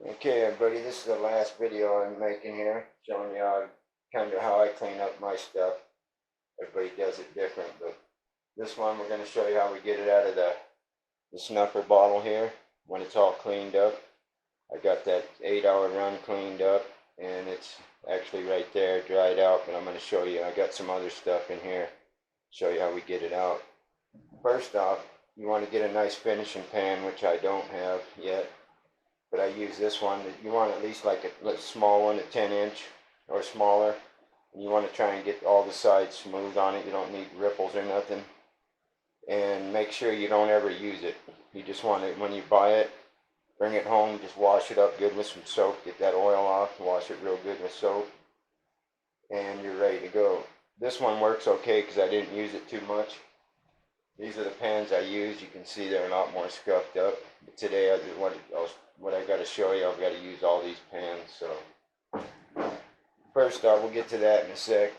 Okay, everybody, this is the last video I'm making here, showing you kind of how I clean up my stuff. Everybody does it different, but this one we're going to show you how we get it out of the snuffer bottle here when it's all cleaned up. I got that 8-hour run cleaned up, and it's actually right there, dried out, but I'm going to show you. I got some other stuff in here, show you how we get it out. First off, you want to get a nice finishing pan, which I don't have yet. But I use this one. You want at least like a small one, a 10-inch or smaller. And you want to try and get all the sides smooth on it. You don't need ripples or nothing. And make sure you don't ever use it. You just want it, when you buy it, bring it home, just wash it up good with some soap. Get that oil off, wash it real good with soap. And you're ready to go. This one works okay because I didn't use it too much. These are the pans I use. You can see they're a lot more scuffed up. But today, what I got to show you, I've got to use all these pans. So first off, we'll get to that in a sec.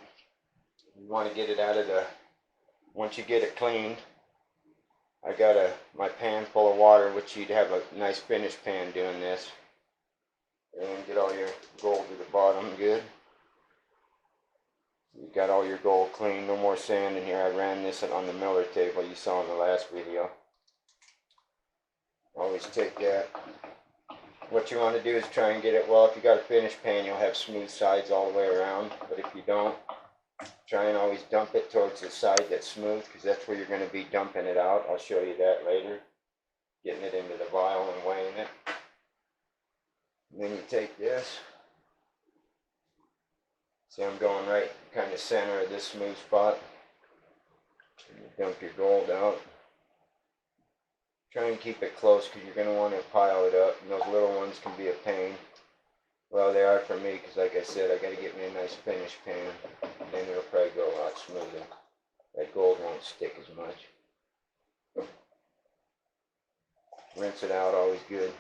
You want to get it out of once you get it cleaned, I got my pan full of water, which you'd have a nice finished pan doing this. And get all your gold to the bottom good. You got all your gold clean, no more sand in here. I ran this on the Miller table you saw in the last video. Always take that. What you want to do is try and get it, well, if you got a finished pan, you'll have smooth sides all the way around. But if you don't, try and always dump it towards the side that's smooth, because that's where you're going to be dumping it out. I'll show you that later. Getting it into the vial and weighing it. And then you take this. See, I'm going right kind of center of this smooth spot. And you dump your gold out. Try and keep it close because you're going to want to pile it up. And those little ones can be a pain. Well, they are for me because, like I said, I got to get me a nice finished pan. And then it'll probably go a lot smoother. That gold won't stick as much. Rinse it out, always good.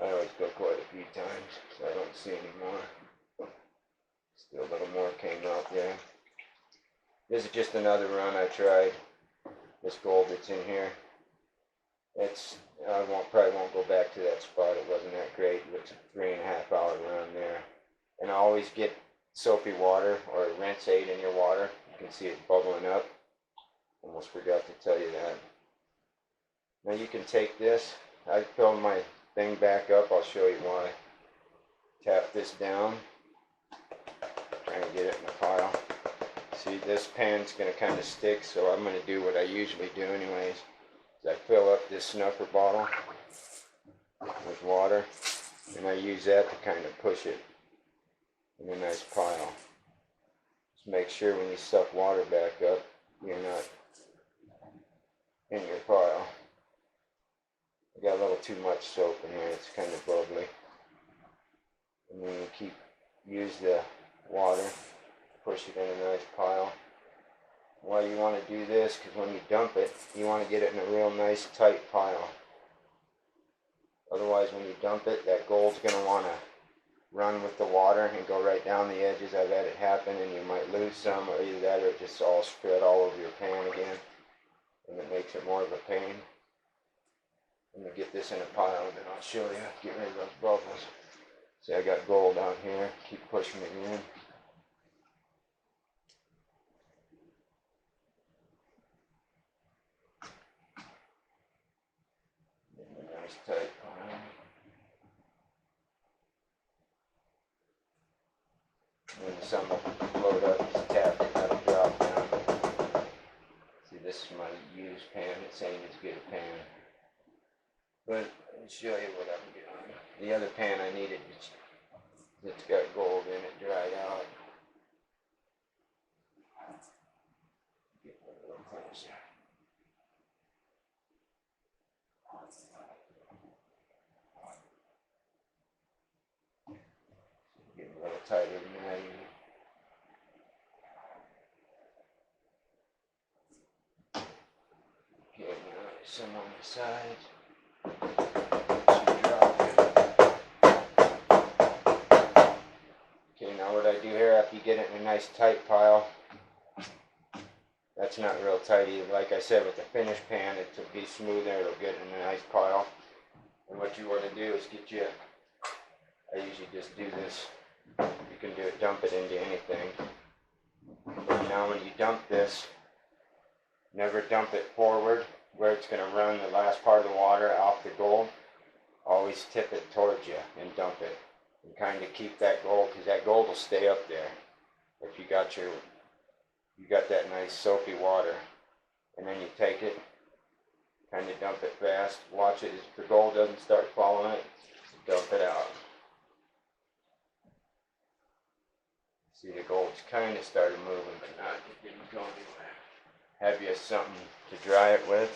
I always go quite a few times so I don't see any more. Still a little more came out there. This is just another run I tried. This gold that's in here. I probably won't go back to that spot. It wasn't that great. It's a 3.5-hour run there. And I always get soapy water or rinse aid in your water. You can see it bubbling up. Almost forgot to tell you that. Now you can take this. I filled my thing back up. I'll show you why. Tap this down. Try and get it in the pile. See, this pan's going to kind of stick, so I'm going to do what I usually do anyways. Is I fill up this snuffer bottle with water, and I use that to kind of push it in a nice pile. Just make sure when you suck water back up, you're not in your pile. I got a little too much soap in here, it's kind of bubbly. And then you use the water, push it in a nice pile. Why you want to do this, because when you dump it, you want to get it in a real nice tight pile. Otherwise, when you dump it, that gold's going to want to run with the water and go right down the edges. I've had it happen, and you might lose some, or either that or it just all spread all over your pan again, and it makes it more of a pain. I'm going to get this in a pile, and then I'll show you, get rid of those bubbles. See, I got gold out here, keep pushing it in. Nice tight pile. When some load up, just tap it, that'll drop down. See, this is my used pan. It's saying it's good a pan. But I'll show you what I'm doing. The other pan I needed, it's got gold in it, dried out. Get a little closer. Get a little tighter than that. Okay, now there's some on the sides. Okay, now what I do here, after you get it in a nice tight pile, that's not real tight either. Like I said, with the finished pan, it'll be smoother, it'll get in a nice pile. And what you want to do is get you I usually just do this. You can do it, dump it into anything. But now when you dump this, never dump it forward where it's going to run the last part of the water off the gold. Always tip it towards you and dump it. And kind of keep that gold, because that gold will stay up there. If you got that nice soapy water. And then you take it, kind of dump it fast. Watch it, if the gold doesn't start following it, dump it out. See, the gold's kind of started moving, but not, it didn't go anywhere. Have you something to dry it with,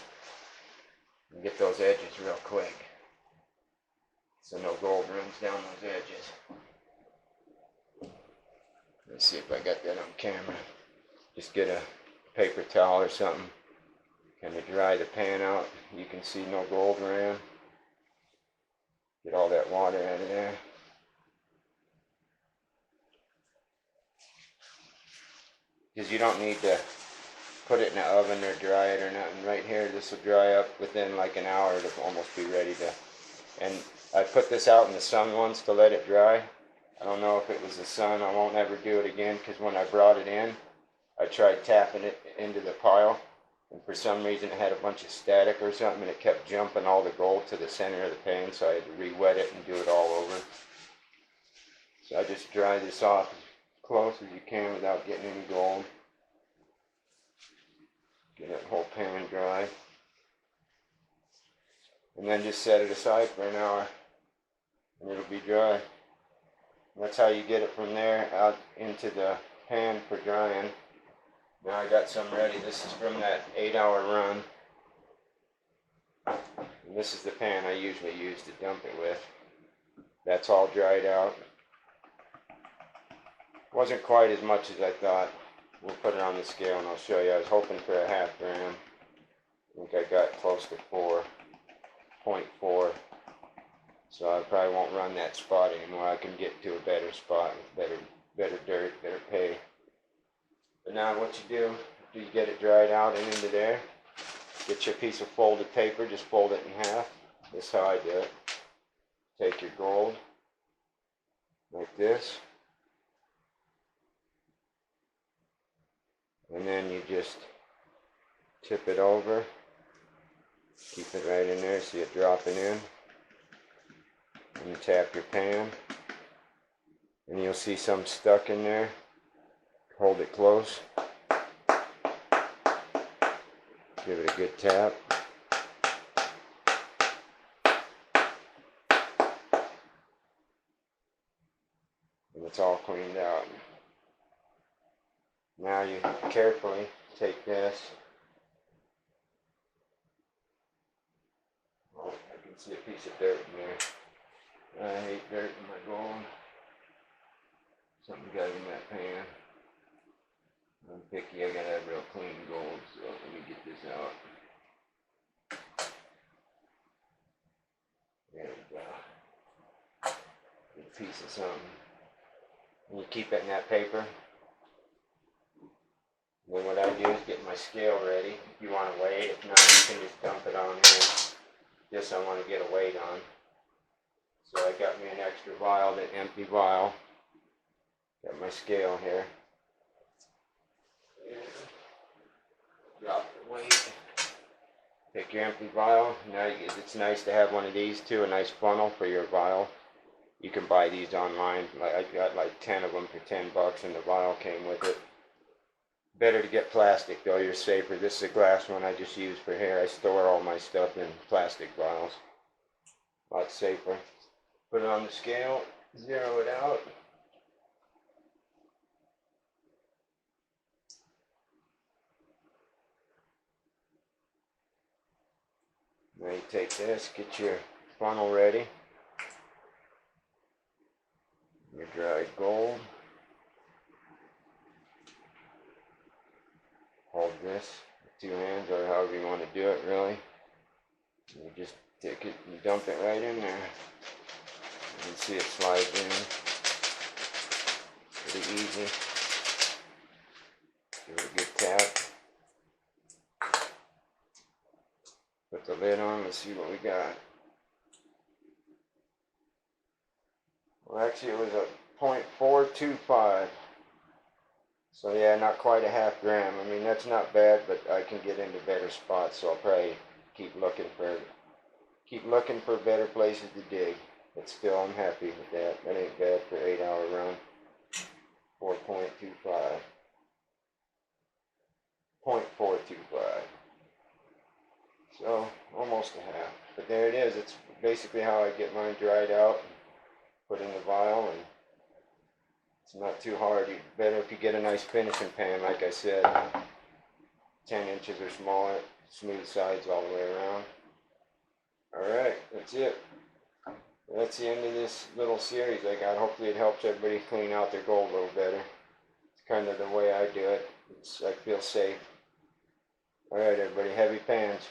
and get those edges real quick, so no gold runs down those edges. Let's see if I got that on camera. Just get a paper towel or something, kind of dry the pan out. You can see no gold ran. Get all that water out of there. Because you don't need to put it in the oven or dry it or nothing. Right here, this will dry up within like an hour. It'll almost be ready to. And I put this out in the sun once to let it dry. I don't know if it was the sun. I won't ever do it again, because when I brought it in, I tried tapping it into the pile, and for some reason it had a bunch of static or something, and it kept jumping all the gold to the center of the pan, so I had to re-wet it and do it all over. So I just dry this off as close as you can without getting any gold. Get that whole pan dry. And then just set it aside for an hour, and it'll be dry. And that's how you get it from there out into the pan for drying. Now I got some ready. This is from that 8-hour run. And this is the pan I usually use to dump it with. That's all dried out. Wasn't quite as much as I thought. We'll put it on the scale and I'll show you. I was hoping for a half gram. I think I got close to 4.4. So I probably won't run that spot anymore. I can get to a better spot with better dirt, better pay. But now what you do, after you get it dried out and into there, get your piece of folded paper, just fold it in half. This is how I do it. Take your gold, like this. And then you just tip it over. Keep it right in there, see it dropping in. And you tap your pan. And you'll see some stuck in there. Hold it close. Give it a good tap. And it's all cleaned out. Now you carefully take this. Oh, I can see a piece of dirt in there. I hate dirt in my gold. Something got in that pan. I'm picky, I gotta have real clean gold, so let me get this out. There we go. Good piece of something. And you keep it in that paper. And then what I do is get my scale ready. If you want to weigh it, if not, you can just dump it on here. Just I want to get a weight on. So I got me an extra vial, an empty vial. Got my scale here. Drop the weight. Take your empty vial. Now it's nice to have one of these too, a nice funnel for your vial. You can buy these online. I got like 10 of them for $10 and the vial came with it. Better to get plastic though, you're safer. This is a glass one I just use for hair. I store all my stuff in plastic vials. A lot safer. Put it on the scale, zero it out. Now you take this, get your funnel ready. Your dried gold. Hold this with 2 hands or however you want to do it really. And you just take it and dump it right in there. You can see it slides in. Pretty easy. Give it a good tap. Put the lid on, let's see what we got. Well, actually, it was a .425. So yeah, not quite a half gram. I mean, that's not bad, but I can get into better spots, so I'll probably keep looking for better places to dig. But still, I'm happy with that. That ain't bad for 8-hour run. 4.25. .425. So almost a half. But there it is. It's basically how I get mine dried out and put in the vial, and it's not too hard. Better if you get a nice finishing pan, like I said, 10 inches or smaller, smooth sides all the way around. Alright, that's it. That's the end of this little series I got. Hopefully it helps everybody clean out their gold a little better. It's kind of the way I do it. I feel safe. Alright everybody, heavy pans.